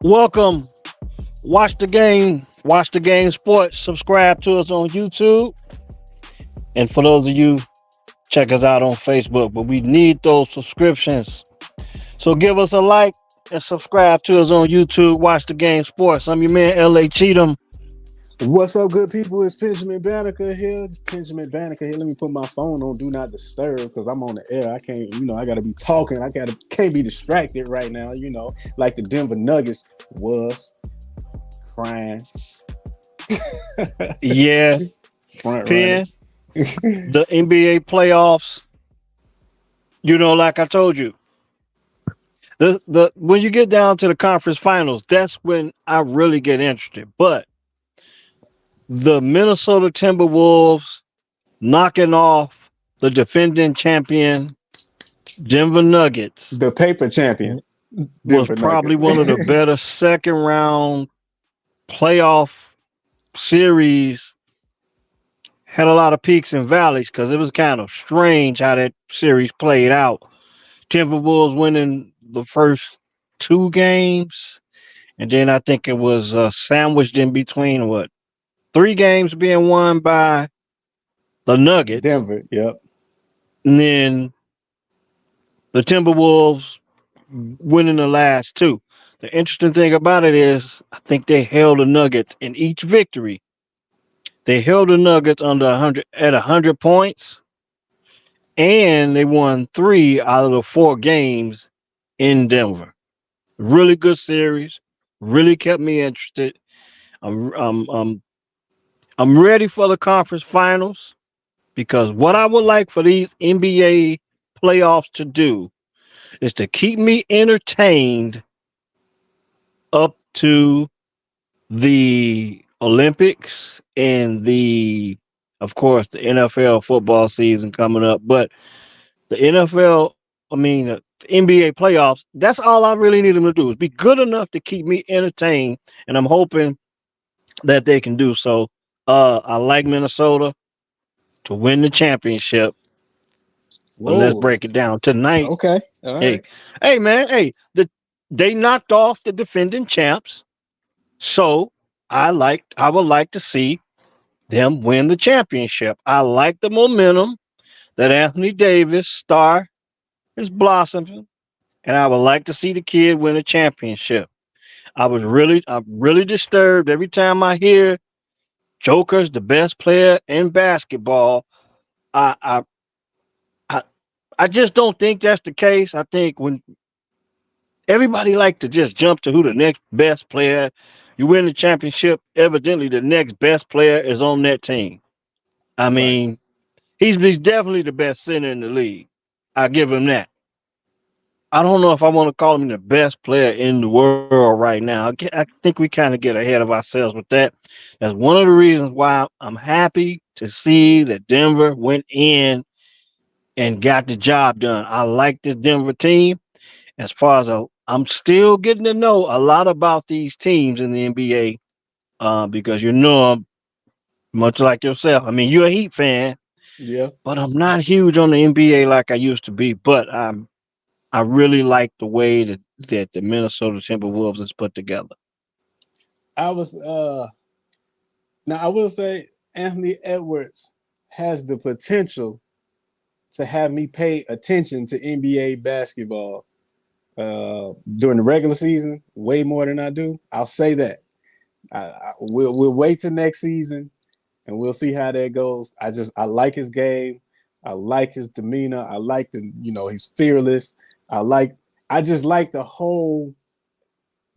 Welcome. Watch the game. Watch the game sports. Subscribe to us on YouTube. And for those of you, check us out on Facebook. But we need those subscriptions. So give us a like and subscribe to us on YouTube. Watch the game sports. I'm your man, L.A. Cheatham. What's up, good people? It's Benjamin Banneker here. Benjamin Banneker here. Let me put my phone on Do Not Disturb because I'm on the air. I can't, I gotta be talking. Can't be distracted right now. Like the Denver Nuggets was crying. Yeah, Front running. Penn. The NBA playoffs. Like I told you, the when you get down to the conference finals, that's when I really get interested. But the Minnesota Timberwolves knocking off the defending champion Denver Nuggets The paper champion, was Denver probably Nuggets. one of the better second round playoff series. Had a lot of peaks and valleys because it was kind of strange how that series played out. Timberwolves winning the first two games, and then I think it was sandwiched in between three games being won by the Nuggets, Denver, yep. and then the Timberwolves winning the last two. The interesting thing about it is, I think they held the Nuggets in each victory. They held the Nuggets under 100 at 100 points, and they won three out of the four games in Denver. Really good series. Really kept me interested. I'm I'm I'm, I'm ready for the conference finals because what I would like for these NBA playoffs to do is to keep me entertained up to the Olympics and of course, the NFL football season coming up. But the NFL, the NBA playoffs, that's all I really need them to do is be good enough to keep me entertained. And I'm hoping that they can do so. I like Minnesota to win the championship. But let's Whoa. break it down tonight. Okay. All Hey, right. hey, man, hey, they knocked off the defending champs. So I would like to see them win the championship. I like the momentum that Anthony Davis star is blossoming, and I would like to see the kid win a championship. I'm really disturbed every time I hear Joker's the best player in basketball. I I I, I just don't think that's the case. I think when everybody like to just jump to who the next best player, you win the championship. Evidently, the next best player is on that team. I Right. mean, he's definitely the best center in the league. I give him that. I don't know if I want to call him the best player in the world right now. I think we kind of get ahead of ourselves with that. That's one of the reasons why I'm happy to see that Denver went in and got the job done. I like this Denver team. As far as I'm still getting to know a lot about these teams in the NBA because I'm much like yourself. I mean, you're a Heat fan, Yeah. but I'm not huge on the NBA like I used to be. But I really like the way that the Minnesota Timberwolves is put together. I was Now I will say Anthony Edwards has the potential to have me pay attention to NBA basketball during the regular season way more than I do. I'll say that. We'll wait till next season and we'll see how that goes. I like his game. I like his demeanor. I like he's fearless. I like I just like the whole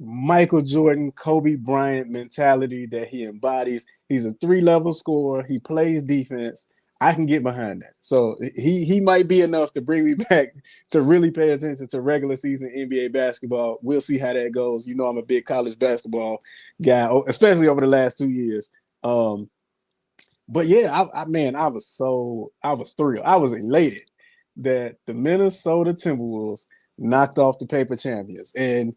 Michael Jordan, Kobe Bryant mentality that he embodies. He's a three-level scorer. He plays defense. I can get behind that. So he might be enough to bring me back to really pay attention to regular season NBA basketball. We'll see how that goes. I'm a big college basketball guy, especially over the last 2 years. But yeah, I was thrilled. I was elated that the Minnesota Timberwolves knocked off the paper champions. And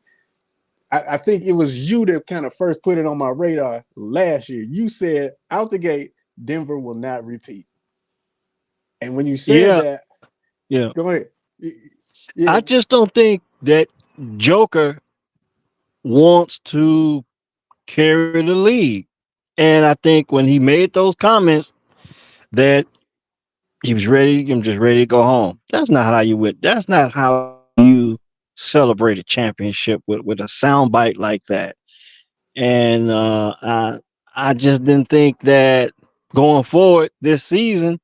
I think it was you that kind of first put it on my radar last year. You said out the gate, Denver will not repeat. And when you said Yeah, that, yeah. go ahead. Yeah, I just don't think that Joker wants to carry the league. And I think when he made those comments that he was ready, I'm just ready to go home. That's not how you would. That's not how you celebrate a championship with a sound bite like that. And I just didn't think that going forward this season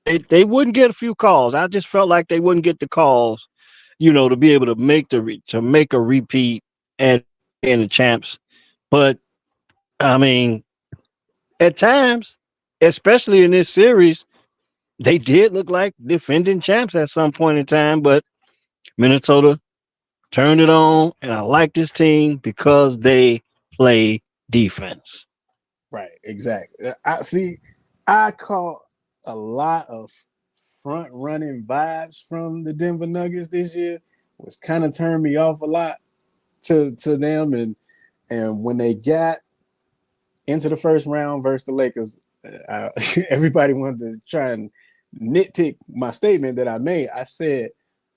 they wouldn't get a few calls. I just felt like they wouldn't get the calls, to be able to make to make a repeat at being the champs. But I mean, at times, especially in this series, they did look like defending champs at some point in time. But Minnesota turned it on, and I like this team because they play defense. Right, exactly. I see. I caught a lot of front running vibes from the Denver Nuggets this year, which kind of turned me off a lot to them. And when they got into the first round versus the Lakers, everybody wanted to try and nitpick my statement that I made. I said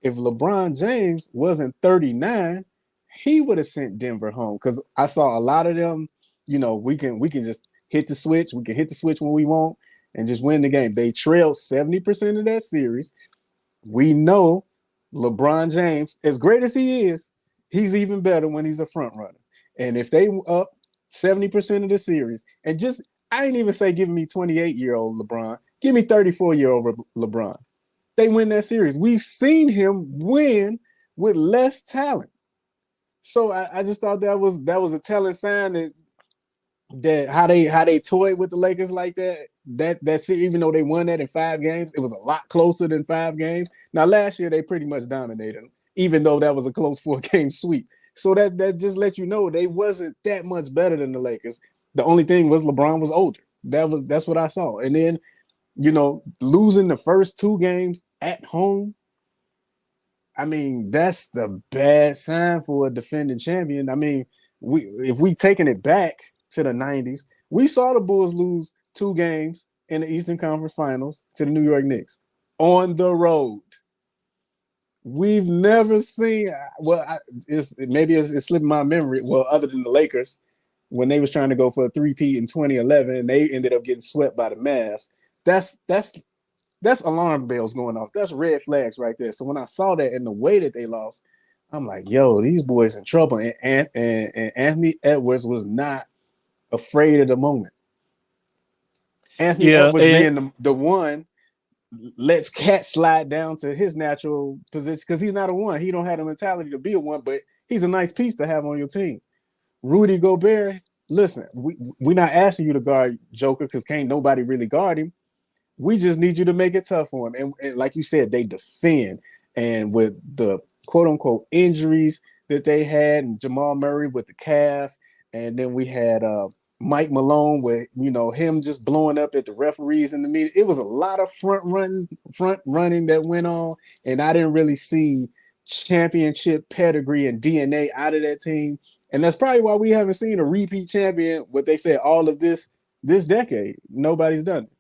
if LeBron James wasn't 39, he would have sent Denver home because I saw a lot of them. We can just hit the switch. We can hit the switch when we want and just win the game. They trailed 70% of that series. We know LeBron James, as great as he is, he's even better when he's a front runner. And if they up 70% of the series, and just I ain't even say give me 28-year-old LeBron, give me 34-year-old LeBron. They win that series. We've seen him win with less talent. So I just thought that was a telling sign that how they toyed with the Lakers like that's even though they won that in 5 games, it was a lot closer than 5 games. Now last year they pretty much dominated them, even though that was a close 4-game sweep. So that just let you know they wasn't that much better than the Lakers. The only thing was LeBron was older. That's what I saw. And then losing the first 2 games at home, I mean, that's the bad sign for a defending champion. I mean, if we taking it back to the 90s, we saw the Bulls lose 2 games in the Eastern Conference Finals to the New York Knicks on the road. We've never seen, it's slipping my memory. Well, other than the Lakers, when they was trying to go for a three-peat in 2011 and they ended up getting swept by the Mavs. That's alarm bells going off. That's red flags right there. So when I saw that and the way that they lost, I'm like, yo, these boys in trouble. And Anthony Edwards was not afraid of the moment. Anthony Yeah, Edwards and being the one lets Cat slide down to his natural position because he's not a one. He don't have the mentality to be a one, but he's a nice piece to have on your team. Rudy Gobert, listen, we're not asking you to guard Joker because can't nobody really guard him. We just need you to make it tough for him. And like you said, they defend. And with the quote unquote injuries that they had, and Jamal Murray with the calf, and then we had Mike Malone with him just blowing up at the referees in the media. It was a lot of front running that went on, and I didn't really see championship pedigree and DNA out of that team. And that's probably why we haven't seen a repeat champion. What they said all of this decade, nobody's done it.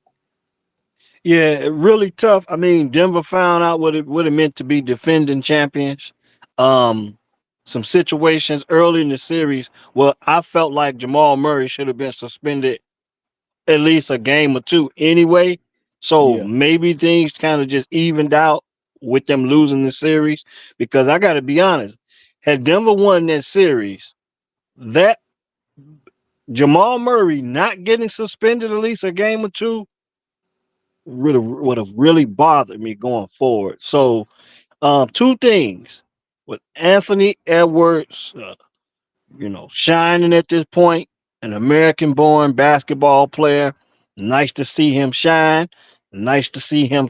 yeah, really tough. I mean, Denver found out what it meant to be defending champions. Um, some situations early in the series where I felt like Jamal Murray should have been suspended at least a game or two anyway. So Yeah, maybe things kind of just evened out with them losing the series. Because I got to be honest, had Denver won that series, that Jamal Murray not getting suspended at least a game or two really would have really bothered me going forward. So, two things with Anthony Edwards, shining at this point, an American-born basketball player. Nice to see him shine. Nice to see him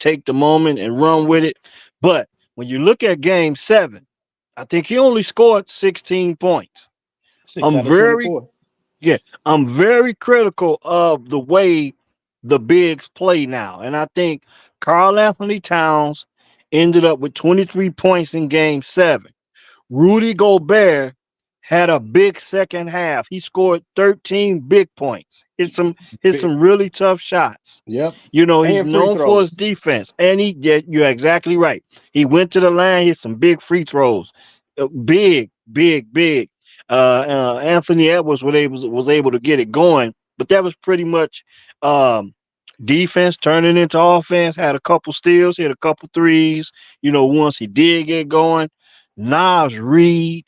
take the moment and run with it. But when you look at Game 7, I think he only scored 16 points. six I'm out of very 24. yeah, I'm very critical of the way the bigs play now. And I think Carl Anthony Towns ended up with 23 points in game 7. Rudy Gobert had a big second half. He scored 13 big points. Hit Big, some really tough shots. yep, He's and free known for his throws. defense. And yeah, you're exactly right. He went to the line, hit some big free throws. Big. big. Anthony Edwards was able to get it going, but that was pretty much um, defense turning into offense. Had a couple steals, hit a couple threes. Once he did get going, Nas Reed,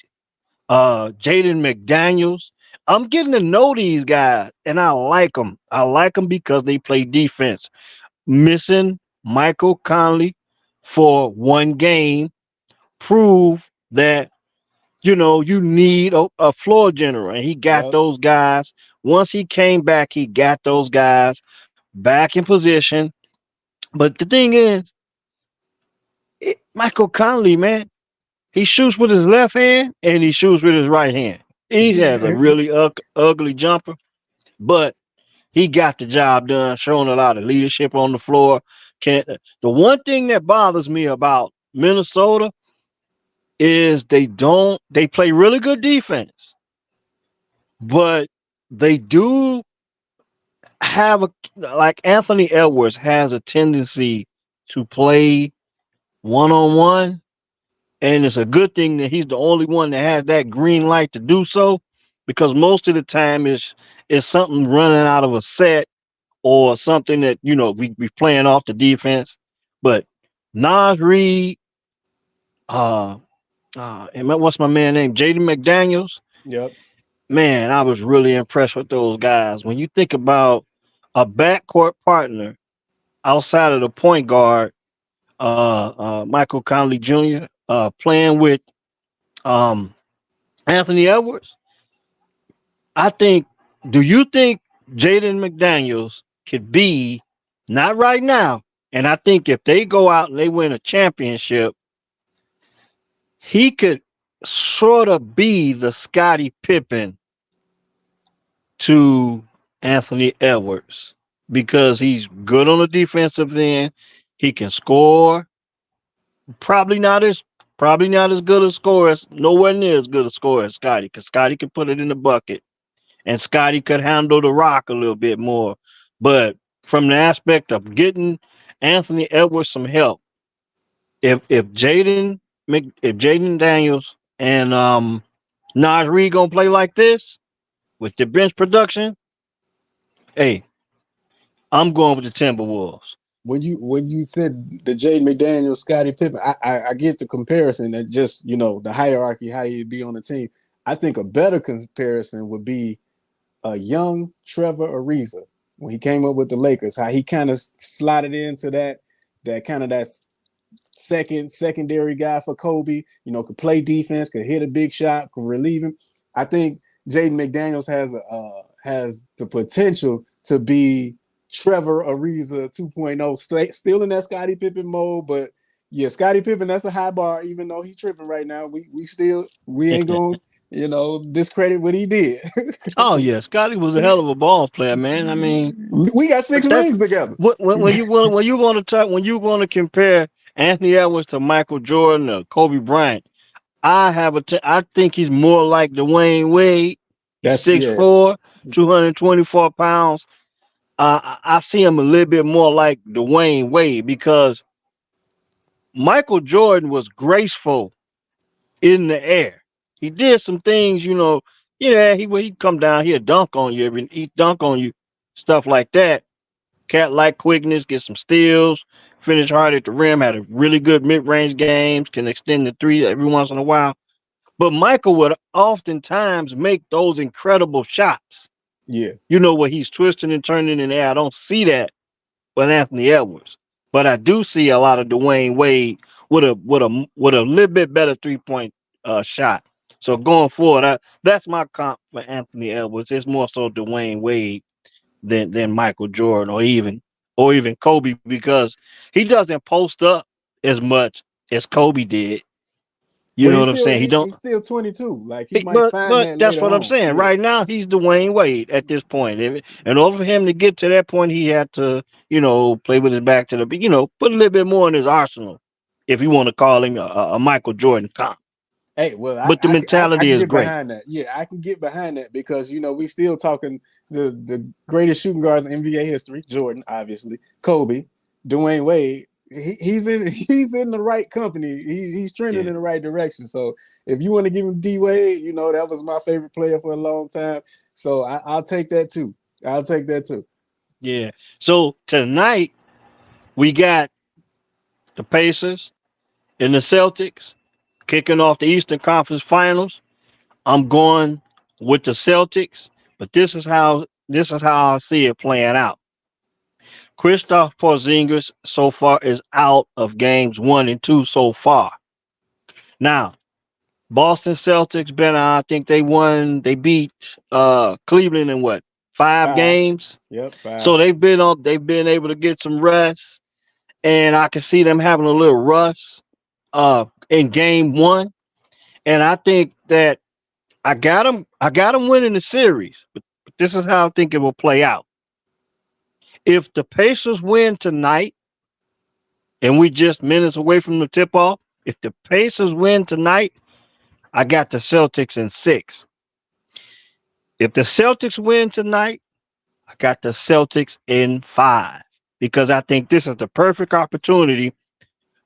Jaden McDaniels. I'm getting to know these guys, and I like them. I like them because they play defense. Missing Michael Conley for one game prove that you need a floor general, and he got Yep. those guys. Once he came back, he got those guys back in position. But the thing is, Michael Conley, man, he shoots with his left hand and he shoots with his right hand. He has a really ugly jumper, but he got the job done, showing a lot of leadership on the floor. Can The one thing that bothers me about Minnesota is they play really good defense, but they do have like Anthony Edwards has a tendency to play one on one, and it's a good thing that he's the only one that has that green light to do so, because most of the time is something running out of a set or something that we playing off the defense. But Nas Reed, uh, and what's my man name, Jaden McDaniels. Yep. Man, I was really impressed with those guys. When you think about a backcourt partner outside of the point guard, Michael Conley Jr., playing with um, Anthony Edwards, I think. Do you think Jaden McDaniels could be, not right now, and I think if they go out and they win a championship, he could sort of be the Scottie Pippen to Anthony Edwards, because he's good on the defensive end. He can score. Probably not as Probably not as good a scorer, nowhere near as good a scorer as Scotty, because Scotty can put it in the bucket, and Scotty could handle the rock a little bit more. But from the aspect of getting Anthony Edwards some help, if Jaden Daniels and Nas Reed gonna play like this with the bench production, hey, I'm going with the Timberwolves. When you said the Jaden McDaniel, Scottie Pippen, I get the comparison that just the hierarchy, how you'd be on the team. I think a better comparison would be a young Trevor Ariza when he came up with the Lakers. How he kind of slotted into that secondary guy for Kobe. Could play defense, could hit a big shot, could relieve him. I think Jaden McDaniels has the potential to be Trevor Ariza 2.0, still in that Scottie Pippen mode, but yeah, Scottie Pippen, that's a high bar. Even though he's tripping right now, we ain't gonna discredit what he did. Oh yeah, Scotty was a hell of a ball player, man. I mean, We got but six that's rings together. when you want to compare Anthony Edwards to Michael Jordan or Kobe Bryant, I think he's more like Dwayne Wade. He's That's six yeah, four, 224 pounds. I see him a little bit more like Dwayne Wade, because Michael Jordan was graceful in the air. He did some things, he come down, he'll dunk on you, he dunk on you, stuff like that. Cat like quickness, get some steals, finish hard at the rim, had a really good mid range games, can extend the three every once in a while. But Michael would oftentimes make those incredible shots. yeah. Where he's twisting and turning in the air. I don't see that with Anthony Edwards, but I do see a lot of Dwayne Wade with a little bit better 3 point shot. So going forward, that's my comp for Anthony Edwards. It's more so Dwayne Wade than Michael Jordan, or even Kobe, because he doesn't post up as much as Kobe did. You Well, know he's what I'm still saying? He don't. he's still 22. Like he might find But that that's later what I'm on. saying. Yeah, Right now, he's Dwayne Wade at this point. In order for him to get to that point, he had to, play with his back to the, put a little bit more in his arsenal, if you want to call him a Michael Jordan comp. hey, well, But the I mentality can is get great. behind that. Yeah, I can get behind that because we still talking the greatest shooting guards in NBA history: Jordan, obviously, Kobe, Dwayne Wade. he's in he's in the right company. He's trending Yeah, in the right direction. So if you want to give him D Wade, you know that was my favorite player for a long time. So I'll take that too. I'll take that too. yeah. So tonight we got the Pacers and the Celtics kicking off the Eastern Conference Finals. I'm going with the Celtics, but this is how I see it playing out. Christoph Porzingis so far is out of games 1 and 2 so far. Now, Boston Celtics been I think they beat Cleveland in what, 5. five games? Yep, 5. So they've been able to get some rest, and I can see them having a little rust in game 1. And I think that I got them winning the series, but this is how I think it will play out. If the Pacers win tonight, and we just minutes away from the tip off, if the Pacers win tonight, I got the Celtics in 6. If the Celtics win tonight, I got the Celtics in 5, because I think this is the perfect opportunity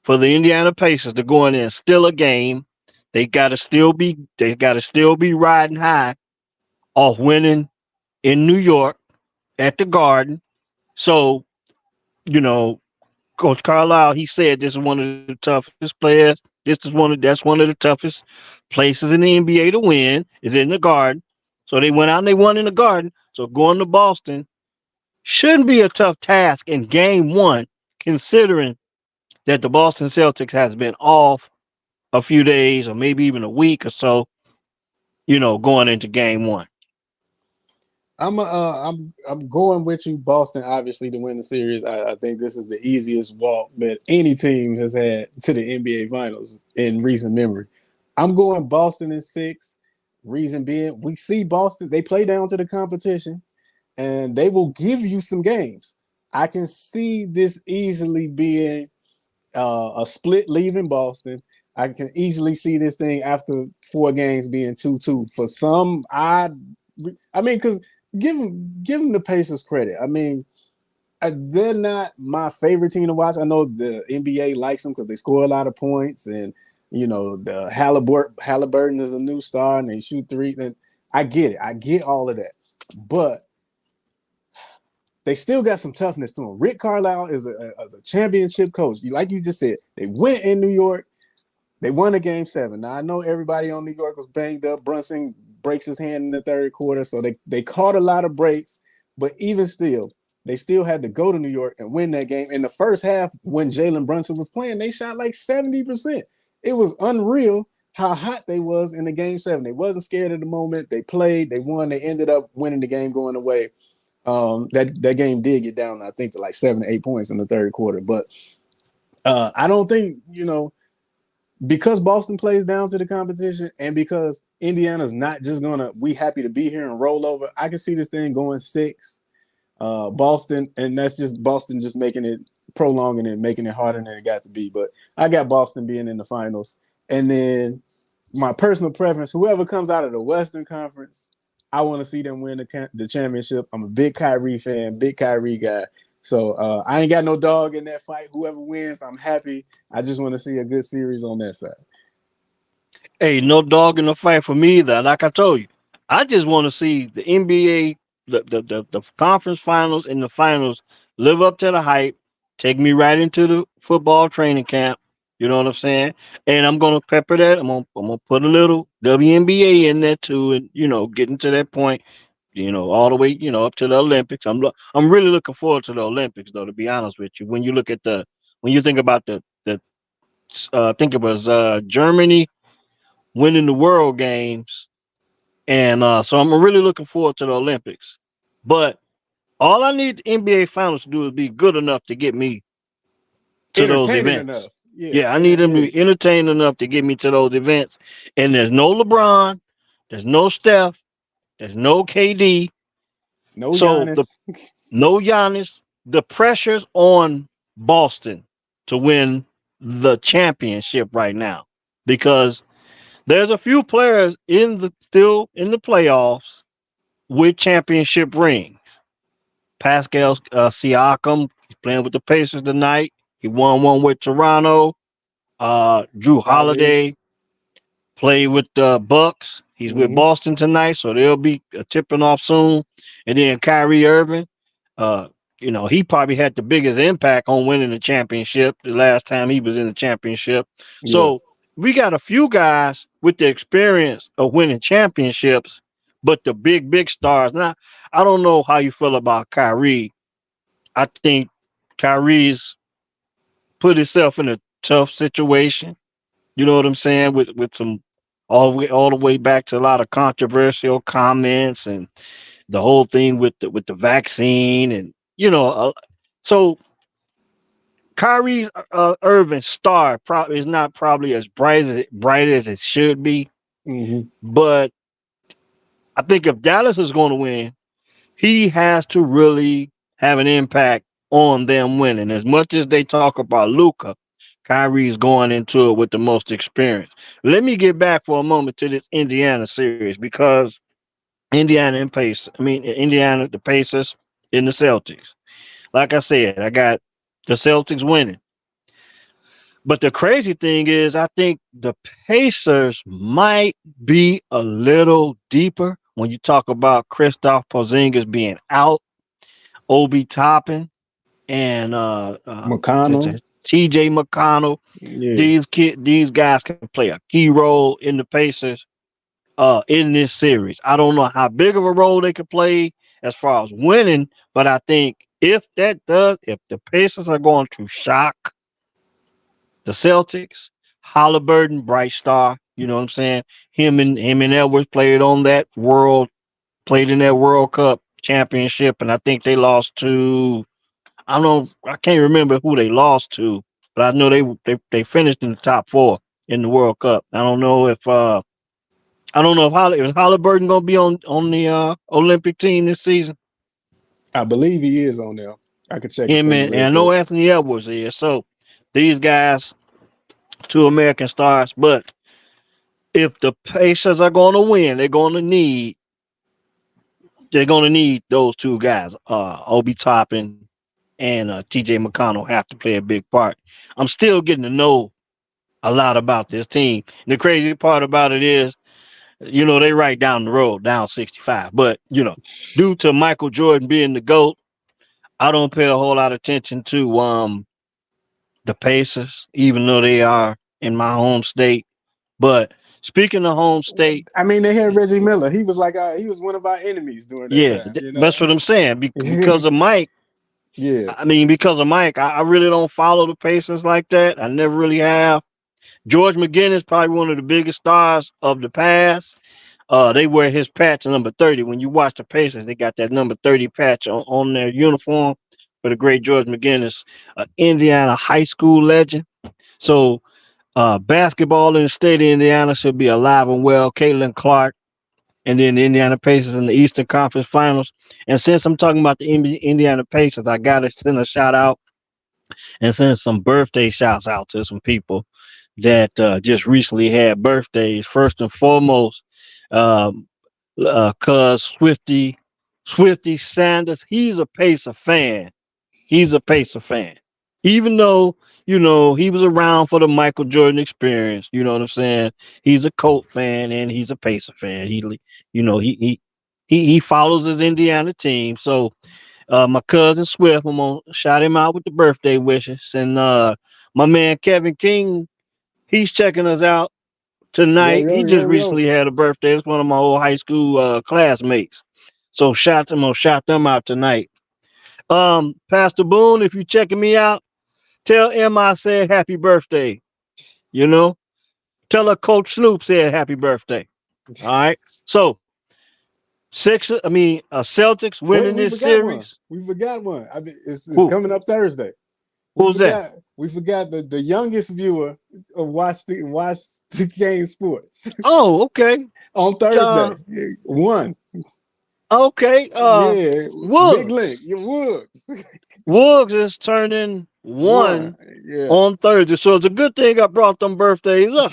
for the Indiana Pacers to go in there and steal a game. They got to still be riding high off winning in New York at the Garden. So, you know, Coach Carlisle, he said this is one of the toughest players. That's one of the toughest places in the NBA to win is in the Garden. So they went out and they won in the Garden. So going to Boston shouldn't be a tough task in game 1, considering that the Boston Celtics has been off a few days or maybe even a week or so, going into game 1. I'm going with you, Boston. Obviously, to win the series, I think this is the easiest walk that any team has had to the NBA Finals in recent memory. I'm going Boston in 6. Reason being, we see Boston. They play down to the competition, and they will give you some games. I can see this easily being a split leaving Boston. I can easily see this thing after 4 games being 2-2 for some odd. I mean, because give them the Pacers credit. I mean, they're not my favorite team to watch. I know the NBA likes them because they score a lot of points, and the Halliburton is a new star and they shoot three. And I get it. I get all of that, but they still got some toughness to them. Rick Carlisle is a championship coach. Like you just said, they went in New York. They won a game 7. Now I know everybody on New York was banged up. Brunson breaks his hand in the third quarter, so they caught a lot of breaks. But even still, they still had to go to New York and win that game. In the first half, when Jalen Brunson was playing, they shot like 70%. It was unreal how hot they was in the game 7. They wasn't scared at the moment. They played, they won, they ended up winning the game going away. That game did get down, I think, to like 7 to 8 points in the third quarter. But I don't think, because Boston plays down to the competition and because Indiana's not just gonna we happy to be here and roll over, I can see this thing going 6. Boston, and that's just Boston just making it prolonging it, making it harder than it got to be. But I got Boston being in the finals. And then my personal preference, whoever comes out of the Western Conference, I want to see them win the championship. I'm a big Kyrie fan, big Kyrie guy. So I ain't got no dog in that fight. Whoever wins, I'm happy. I just want to see a good series on that side. Hey, no dog in the fight for me either. Like I told you, I just want to see the NBA, the conference finals and the finals live up to the hype. Take me right into the football training camp. You know what I'm saying? And I'm gonna pepper that. I'm gonna put a little WNBA in there too, and getting to that point. All the way, up to the Olympics. I'm really looking forward to the Olympics, though. To be honest with you, when you think about I think it was Germany winning the World Games, and so I'm really looking forward to the Olympics. But all I need the NBA Finals to do is be good enough to get me to those Entertaining events. enough. Yeah. Yeah, I need them to Yeah. be entertaining enough to get me to those events. And there's no LeBron, there's no Steph, there's no KD, No so the Giannis. no Giannis. The pressure's on Boston to win the championship right now, because there's a few players still in the playoffs with championship rings. Pascal Siakam, he's playing with the Pacers tonight. He won one with Toronto. Drew Kyrie. Holiday played with the Bucks. He's with Mm-hmm. Boston tonight, so they'll be tipping off soon. And then Kyrie Irving, uh, he probably had the biggest impact on winning the championship the last time he was in the championship. Yeah. So we got a few guys with the experience of winning championships, but the big stars. Now, I don't know how you feel about Kyrie. I think Kyrie's put himself in a tough situation. You know what I'm saying? With some all the way back to a lot of controversial comments and the whole thing with the vaccine and so Kyrie's Irving star probably is not probably as bright as it should be, Mm-hmm. but I think if Dallas is going to win, he has to really have an impact on them winning. As much as they talk about Luca, Kyrie's going into it with the most experience. Let me get back for a moment to this Indiana series because Indiana, the Pacers, and the Celtics. Like I said, I got the Celtics winning. But the crazy thing is, I think the Pacers might be a little deeper when you talk about Kristaps Porzingis being out, Obi Toppin, and McConnell. T.J. McConnell. Yeah. These guys can play a key role in the Pacers in this series. I don't know how big of a role they could play as far as winning, but I think if the Pacers are going to shock the Celtics, Halliburton, bright star, you know what I'm saying? Him and Edwards played in that World Cup championship, and I think they lost to I don't know, I can't remember who they lost to, but I know they finished in the top four in the World Cup. I don't know if is Halliburton gonna be on the Olympic team this season. I believe he is on there. I could check it Him for you and real I know quick. Anthony Edwards is. So these guys, two American stars. But if the Pacers are going to win, they're going to need those two guys, Obi Toppin and T.J. McConnell, have to play a big part. I'm still getting to know a lot about this team. And the crazy part about it is, they right down the road, down 65. But due to Michael Jordan being the GOAT, I don't pay a whole lot of attention to the Pacers, even though they are in my home state. But speaking of home state, I mean, they had Reggie Miller. He was like he was one of our enemies during that yeah, time. that's what I'm saying. Because of Mike, Yeah. I really don't follow the Pacers like that. I never really have. George McGinnis, probably one of the biggest stars of the past. They wear his patch number 30. When you watch the Pacers, they got that number 30 patch on their uniform for the great George McGinnis, Indiana high school legend. So basketball in the state of Indiana should be alive and well. Caitlin Clark, and then the Indiana Pacers in the Eastern Conference Finals. And since I'm talking about the Indiana Pacers, I got to send a shout out and send some birthday shouts out to some people that just recently had birthdays. First and foremost, um, cuz Swifty Sanders, he's a Pacer fan. He's a Pacer fan. Even though, he was around for the Michael Jordan experience, you know what I'm saying? He's a Colt fan and he's a Pacer fan. He follows his Indiana team. So my cousin Swift, I'm gonna shout him out with the birthday wishes. And my man Kevin King, he's checking us out Yo, tonight. yo, He just yo, yo. recently had a birthday. It's one of my old high school classmates. So I'm gonna shout them out tonight. Pastor Boone, if you're checking me out, tell Emma I said happy birthday. You know, tell her Coach Snoop said happy birthday. All right. So Celtics Wait, winning we this forgot one. series. We forgot one. I mean, it's Who? coming up Thursday. We Who's that? forgot. We forgot the youngest viewer of watch the game sports Oh, okay. on Uh, Thursday. One. okay. Yeah, big Woods. link. Your Woods. Woods is turning One. one Yeah. on Thursday. So it's a good thing I brought them birthdays up.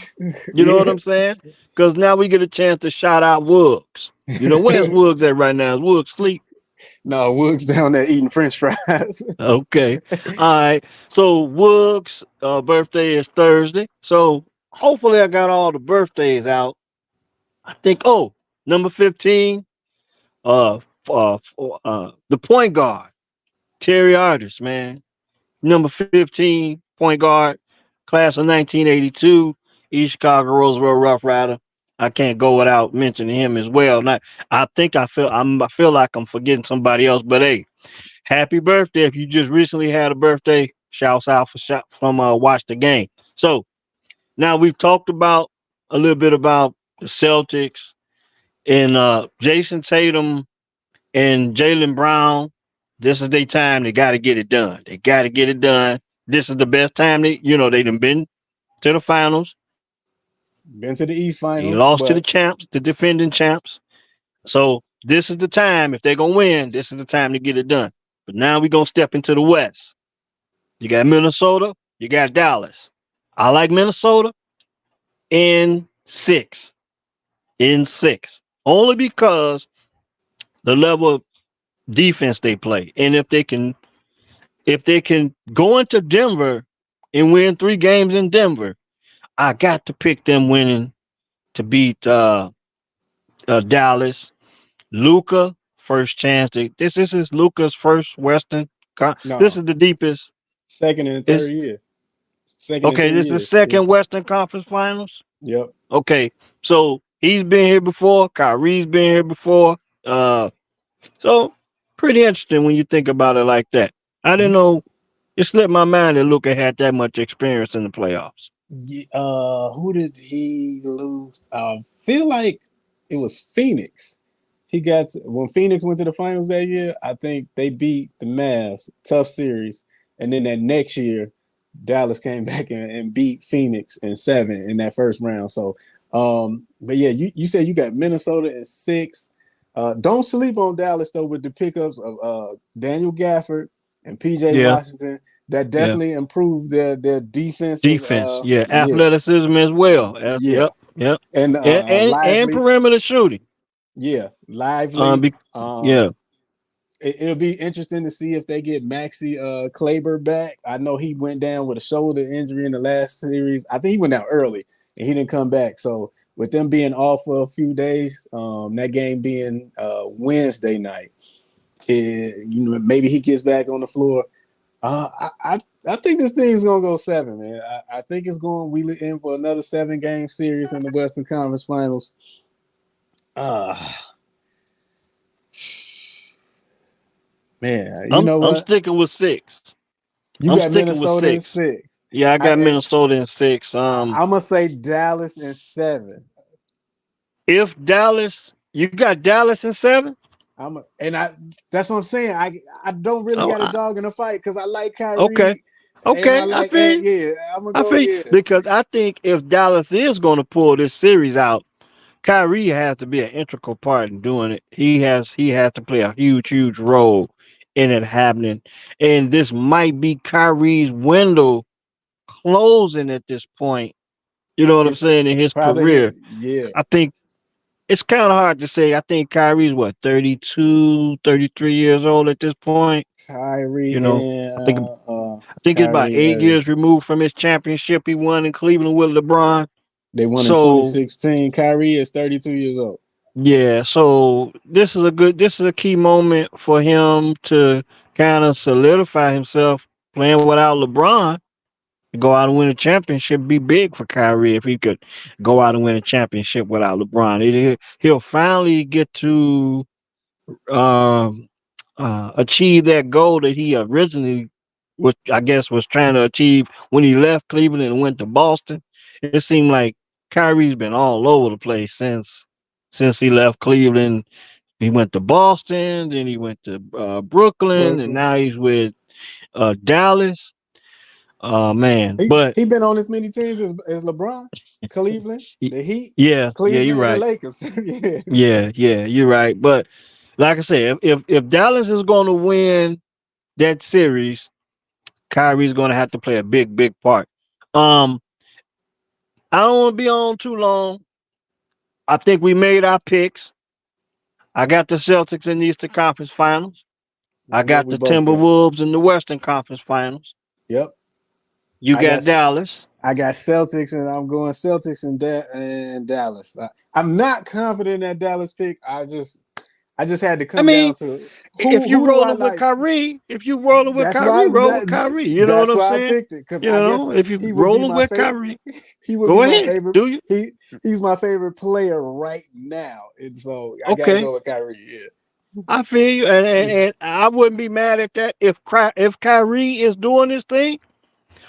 You know what Yeah. I'm saying? Because now we get a chance to shout out Woods. Where's Woods at right now? Is Woods sleep? No, Wook's down there eating French fries. Okay. All right. So Woog's birthday is Thursday. So hopefully I got all the birthdays out. I think. Oh, number 15. The point guard Terry Artis, man. Number 15 point guard, class of 1982, East Chicago Roseville Rough Rider. I can't go without mentioning him as well. Now, I feel like I'm forgetting somebody else, but hey, happy birthday if you just recently had a birthday. Shouts out for shout from Watch the Game. So now we've talked about a little bit about the Celtics and Jason Tatum and Jalen Brown. This is their time. They got to get it done. They got to get it done. This is the best time they done been to the finals. Been to the East They Finals, lost to the but champs, the defending champs. So this is the time. If they're gonna win, this is the time to get it done. But now we're gonna step into the West. You got Minnesota, you got Dallas. I like Minnesota in six. In six. Only because the level of defense they play. And if they can go into Denver and win 3 games in Denver, I got to pick them winning to beat Dallas. Luca, first chance. This is Luca's first Western. This no, is the deepest. second and Is third year, second in okay. three This is years. Yeah. second Western Conference Finals. Yep. Okay, so he's been here before. Kyrie's been here before. Uh, so pretty interesting when you think about it like that. I didn't know. It slipped my mind that Luca had that much experience in the playoffs. Who did he lose? Feel like it was Phoenix. He got when Phoenix went to the finals that year. I think they beat the Mavs, tough series, and then that next year, Dallas came back and beat Phoenix in 7 in that first round. So, but yeah, you said you got Minnesota in 6. Don't sleep on Dallas though with the pickups of Daniel Gafford and PJ Yeah, Washington that yeah. definitely improved their defensive. Defense, yeah. Yeah, Athleticism as well. yeah, Yep, yep. and And lively. perimeter shooting. Yeah, Um, lively. be, yeah, It'll be interesting to see if they get Maxi Kleber back. I know he went down with a shoulder injury in the last series. I think he went down early and he didn't come back. So with them being off for a few days, that game being Wednesday night, maybe he gets back on the floor. I think this thing's gonna go 7, man. I think it's going. We in for another 7-game series in the Western Conference Finals. Uh Man, you know I'm what? sticking with 6. You I'm got sticking with Minnesota in 6. 6. Yeah, I got I, Minnesota in 6. I'm gonna say Dallas in 7. If Dallas, you got Dallas in 7. And I that's what I'm saying. I don't really Oh, got a dog in the fight because I like okay, Kyrie and I okay. I like feel you. yeah. I'm gonna I go feel you. yeah. Because I think if Dallas is going to pull this series out, Kyrie has to be an integral part in doing it. He has to play a huge role in it happening. And this might be Kyrie's window closing at this point. You know what I'm It's saying in his probably his career. yeah. I think it's kind of hard to say. I think Kyrie's what 32, 33 years old at this point. You Kyrie know, I think and I think it's about Kyrie 8 years removed from his championship he won in Cleveland with LeBron. they won in So 2016. Kyrie is 32 years old. yeah, so this is a key moment for him to kind of solidify himself playing without LeBron. Go out and win a championship be big for Kyrie if he could go out and win a championship without LeBron. He'll finally get to um, achieve that goal that he originally was, I guess, was trying to achieve when he left Cleveland and went to Boston. It seemed like Kyrie's been all over the place since he left Cleveland. He went to Boston, then he went to Brooklyn, and Brooklyn. now he's with Dallas. Man, but He been on as many teams as LeBron, Cleveland, y- the Heat, yeah, you're Cleveland, and the right. Lakers. Yeah. Yeah, you're right. But like I said, if Dallas is going to win that series, Kyrie's going to have to play a big part. Um, I don't want to be on too long. I think we made our picks. I got the Celtics in the Eastern Conference Finals. I Yep, got we the both got. Timberwolves in the Western Conference Finals. Yep, You I got got Dallas. I got Celtics, and I'm going Celtics and Dallas. I'm not confident in that Dallas pick. I just had to I come down mean, to if you who do I rolling with like. Kyrie, if you rolling with Kyrie, roll with Kyrie. You know what That's I'm why I saying? picked it because You I guess know, if you he would be rolling my with favorite. Kyrie, He would be go my ahead. favorite. Do you? He's my favorite player right now, and so I got to Okay. go with Kyrie. Yeah. I feel you, and I wouldn't be mad at that if Kyrie is doing this thing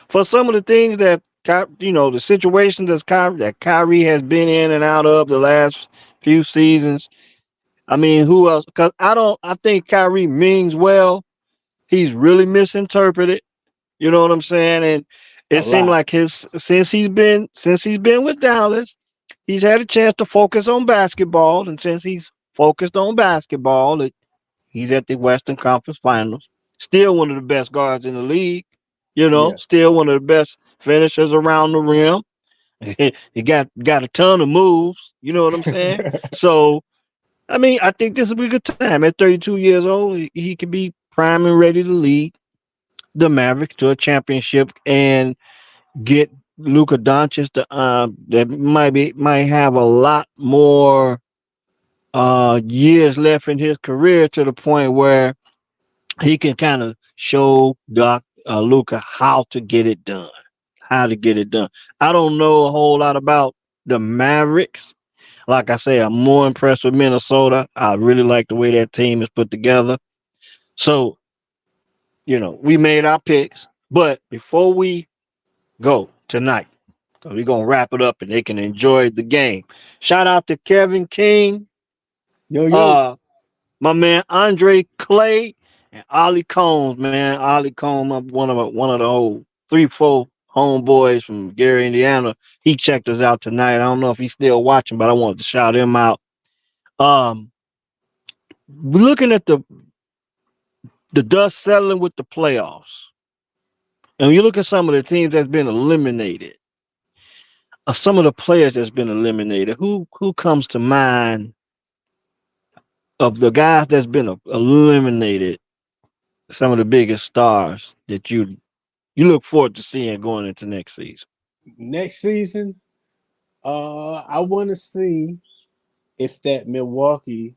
for some of the things that the situations that Kyrie has been in and out of the last few seasons. I mean, who else? Because I think Kyrie means well. He's really misinterpreted. You know what I'm saying? And A it seemed lot. like his since he's been with Dallas, he's had a chance to focus on basketball, and since he's focused on basketball, he's at the Western Conference Finals. Still one of the best guards in the league. Yeah. Still one of the best finishers around the rim. He got a ton of moves. You know what I'm saying? So I mean, I think this will be a good time. At 32 years old, he could be prime and ready to lead the Mavericks to a championship and get Luka Doncic that might have a lot more years left in his career to the point where he can kind of show Doc Luca how to get it done. How to get it done. I don't know a whole lot about the Mavericks. Like I say, I'm more impressed with Minnesota. I really like the way that team is put together. So, we made our picks. But before we go tonight, because we're going to wrap it up and they can enjoy the game. Shout out to Kevin King, Yo yo. uh, my man Andre Clay, and Ollie Combs, man. Ollie Combs, one of the old 3-4 homeboys from Gary, Indiana. He checked us out tonight. I don't know if he's still watching, but I wanted to shout him out. Um, looking at the dust settling with the playoffs, and you look at some of the teams that's been eliminated, some of the players that's been eliminated. Who comes to mind of the guys that's been eliminated? Some of the biggest stars that you look forward to seeing going into next season. Next season, I want to see if that Milwaukee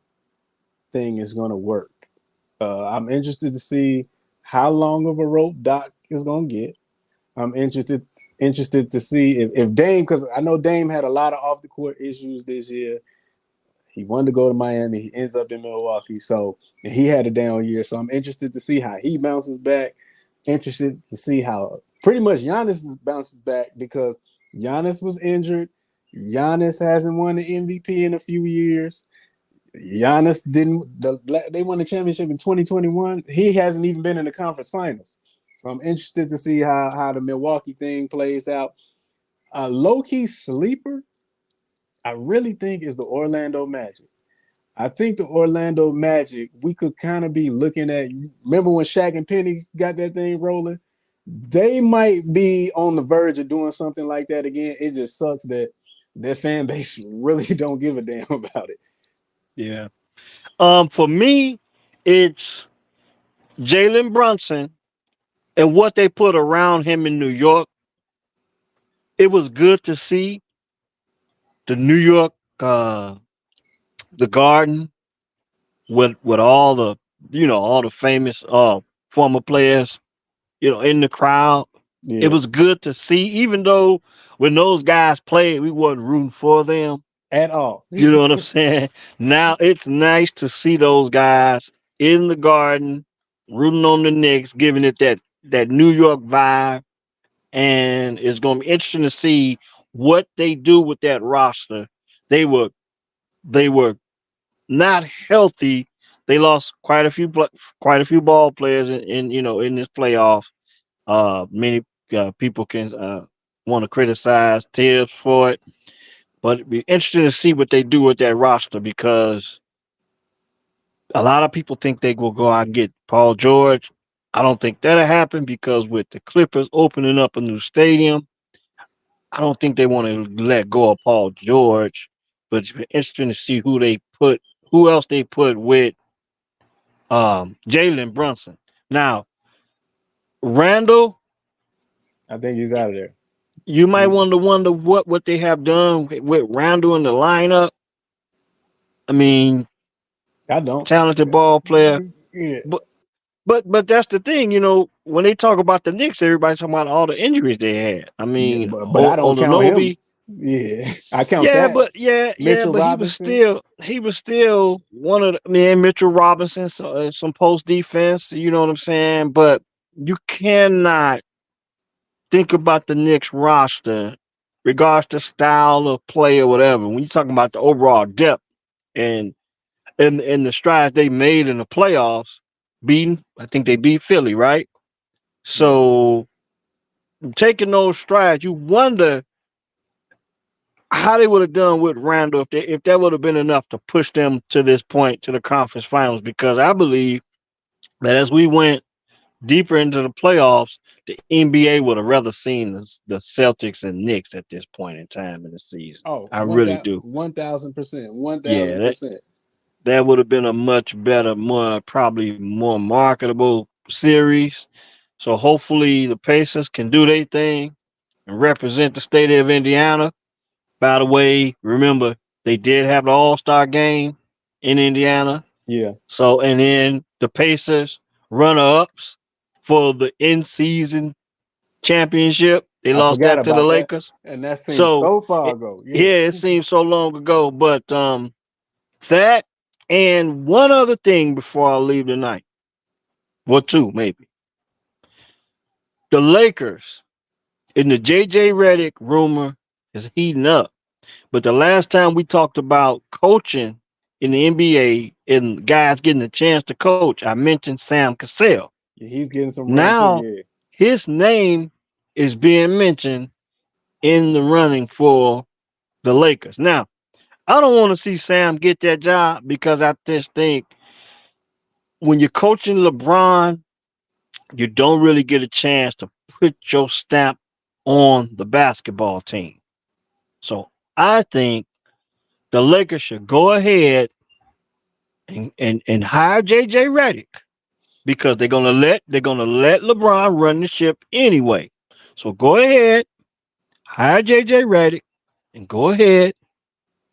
thing is going to work. I'm interested to see how long of a rope Doc is going to get. I'm interested to see if Dame, because I know Dame had a lot of off the court issues this year. He wanted to go to Miami. He ends up in Milwaukee. So and he had a down year. So I'm interested to see how he bounces back. Interested to see how pretty much Giannis bounces back because Giannis was injured. Giannis hasn't won the MVP in a few years. Giannis they won the championship in 2021. He hasn't even been in the conference finals. So I'm interested to see how the Milwaukee thing plays out. A low key sleeper, I really think is the Orlando Magic. I think the Orlando Magic, we could kind of be looking at. Remember when Shaq and Penny got that thing rolling? They might be on the verge of doing something like that again. It just sucks that their fan base really don't give a damn about it. Yeah. For me, it's Jalen Brunson and what they put around him in New York. It was good to see the New York, the Garden with all the famous former players, in the crowd. It Yeah, was good to see, even though when those guys played, we wasn't rooting for them. at all. You know what I'm saying? Now it's nice to see those guys in the Garden, rooting on the Knicks, giving it that New York vibe, and it's going to be interesting to see what they do with that roster. They were they were not healthy. They lost quite a few ball players in this playoff. Many people can want to criticize Tibbs for it, but it'd be interesting to see what they do with that roster because a lot of people think they will go out and get Paul George. I don't think that'll happen because with the Clippers opening up a new stadium, I don't think they want to let go of Paul George. But it's been interesting to see who else they put with Jalen Brunson. Now, Randall, I think he's out of there. you might He, wonder what they have done with Randall in the lineup. I mean, I don't. talented ball player, Yeah, but but that's the thing, when they talk about the Knicks, everybody's talking about all the injuries they had. I yeah, mean, but I don't count him. Olanobi, Yeah, I count yeah, that. but yeah, Mitchell but Robinson. he was still one of the man. Mitchell Robinson, some post defense. You know what I'm saying? But you cannot think about the Knicks roster, regards to style of play or whatever. When you're talking about the overall depth and and the strides they made in the playoffs, I think they beat Philly, right? Yeah. So taking those strides, you wonder how they would have done with Randall if that would have been enough to push them to this point to the conference finals. Because I believe that as we went deeper into the playoffs, the NBA would have rather seen the Celtics and Knicks at this point in time in the season. Oh, I really do. 1,000%, one Yeah, thousand percent. that would have been a much better, probably more marketable series. So hopefully the Pacers can do their thing and represent the state of Indiana. By the way, remember they did have the All Star game in Indiana. Yeah, So and then the Pacers runner ups for the in season championship. They I lost forgot that to the about that, Lakers. and that seems So so far it, ago. Yeah, yeah, it seems so long ago. But that and one other thing before I leave tonight. Well, two maybe. The Lakers in the JJ Redick rumor is heating up. But the last time we talked about coaching in the NBA and guys getting a chance to coach, I mentioned Sam Cassell. he's getting some run too. Now Yeah, his name is being mentioned in the running for the Lakers. Now, I don't want to see Sam get that job because I just think when you're coaching LeBron, you don't really get a chance to put your stamp on the basketball team. So I think the Lakers should go ahead and hire JJ Redick because they're gonna let LeBron run the ship anyway. So go ahead, hire JJ Redick, and go ahead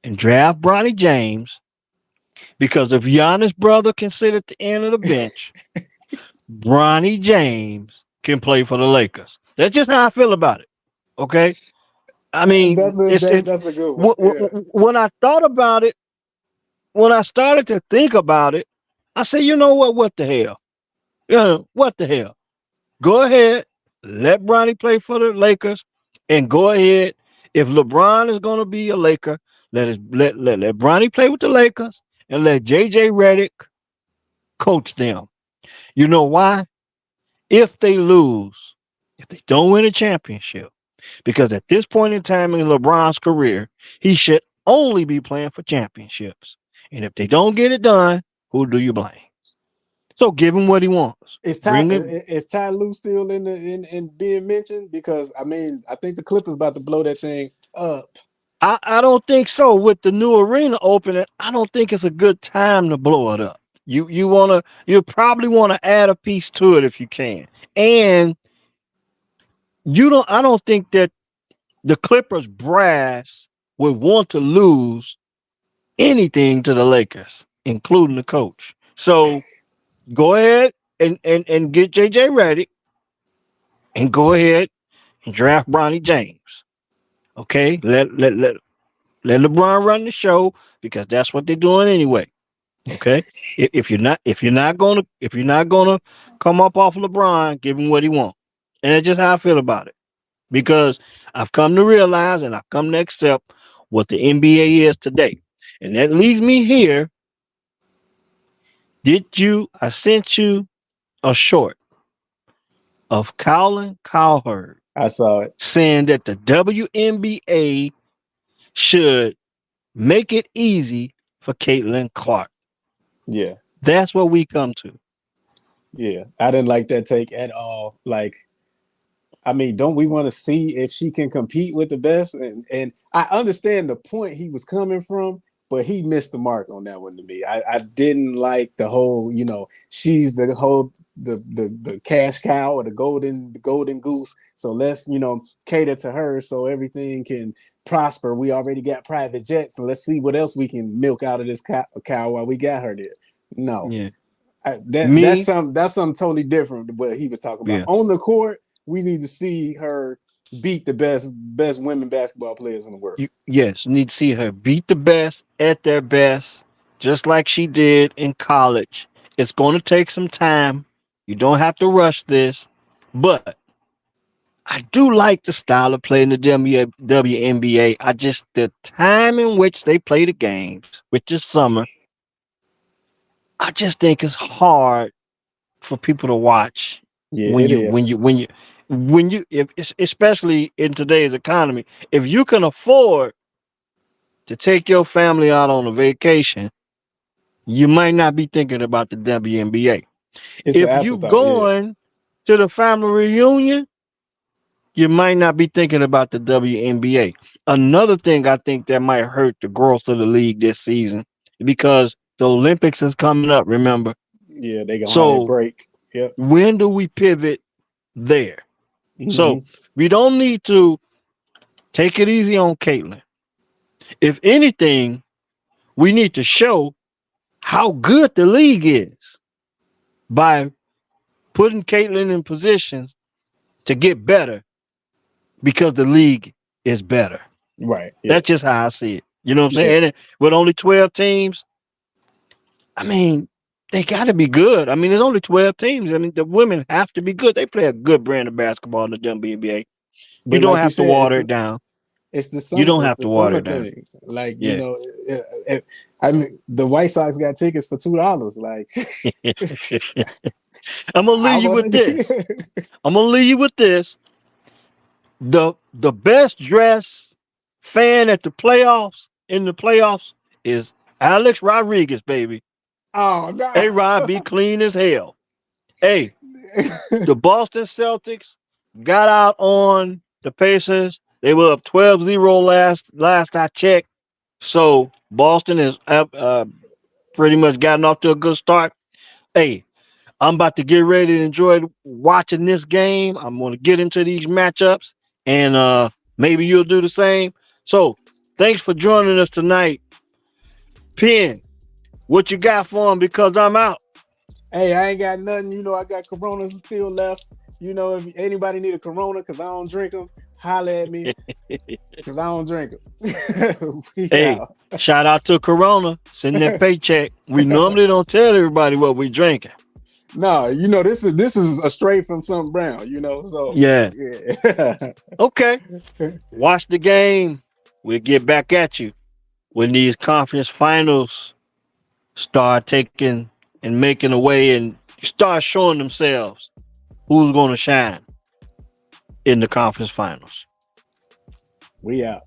and draft Bronny James because if Giannis' brother can sit at the end of the bench, Bronny James can play for the Lakers. That's just how I feel about it. Okay, I mean that's a good one. Yeah, when I thought about it, when I started to think about it, I said, you know what? What the hell? What the hell? Go ahead, let Bronny play for the Lakers, and go ahead. If LeBron is going to be a Laker, let Bronny play with the Lakers, and let JJ Redick coach them. You know why? If they lose, if they don't win a championship, because at this point in time in LeBron's career, he should only be playing for championships. And if they don't get it done, who do you blame? So give him what he wants. Bring it. is Ty Lue still in being mentioned? Because I mean, I think the Clippers about to blow that thing up. I don't think so. With the new arena opening, I don't think it's a good time to blow it up. You probably wanna add a piece to it if you can. And I don't think that the Clippers brass would want to lose anything to the Lakers, including the coach. So go ahead and get JJ ready and go ahead and draft Bronny James. Okay? Let LeBron run the show because that's what they're doing anyway. Okay? If you're not gonna come up off of LeBron, give him what he wants. And that's just how I feel about it. Because I've come to realize and I've come to accept what the NBA is today. And that leads me here. I sent you a short of Colin Cowherd I saw it. saying that the WNBA should make it easy for Caitlin Clark. Yeah, That's what we come to. yeah. I didn't like that take at all. Like, I mean, don't we want to see if she can compete with the best? And I understand the point he was coming from, but he missed the mark on that one to me. I didn't like the whole, she's the whole the cash cow or the golden goose. So let's, cater to her so everything can prosper. We already got private jets, so let's see what else we can milk out of this cow while we got her there. No, Yeah. that's Me, something totally different than what he was talking about. yeah. On the court, we need to see her beat the best women basketball players in the world. Yes, you need to see her beat the best at their best, just like she did in college. It's going to take some time. You don't have to rush this, but I do like the style of play in the WNBA. I just the time in which they play the games, which is summer. I just think it's hard for people to watch Yeah, when it you when is. you when you when you if especially in today's economy, if you can afford to take your family out on a vacation, you might not be thinking about the WNBA. It's an If you afterthought. Yeah, going to the family reunion, you might not be thinking about the WNBA. Another thing I think that might hurt the growth of the league this season because the Olympics is coming up, remember? yeah, they gonna have that So break. Yep. when do we pivot there? So Hmm. we don't need to take it easy on Caitlin. If anything, we need to show how good the league is by putting Caitlin in positions to get better because the league is better. Right. Yeah. That's just how I see it. You know what I'm Yeah. saying? And with only 12 teams, I mean, they got to be good. I mean, there's only 12 teams. I mean, the women have to be good. They play a good brand of basketball in the WNBA. You But don't like you have to said, water it down. You don't it's have the to water summer it down. thing. Like Yeah. I mean, the White Sox got tickets for $2. Like I'm gonna I leave you want with this. to. I'm gonna leave you with this. The best dressed fan at the playoffs in the playoffs is Alex Rodriguez, baby. Oh A Rod be clean as hell. Hey, no. the Boston Celtics got out on the Pacers. They were up 12-0 last I checked. So Boston is pretty much gotten off to a good start. Hey, I'm about to get ready to enjoy watching this game. I'm going to get into these matchups, and maybe you'll do the same. So, thanks for joining us tonight. Penn, what you got for him? Because I'm out. Hey, I ain't got nothing. I got Coronas still left. If anybody need a Corona, cause I don't drink them, holla at me, cause I don't drink them. We Hey, out. shout out to Corona. Send that paycheck. We normally don't tell everybody what we drinking. No, this is a straight from something brown. So Yeah. yeah. Okay. Watch the game. We'll get back at you when these conference finals start taking and making a way and start showing themselves who's going to shine in the conference finals. We out.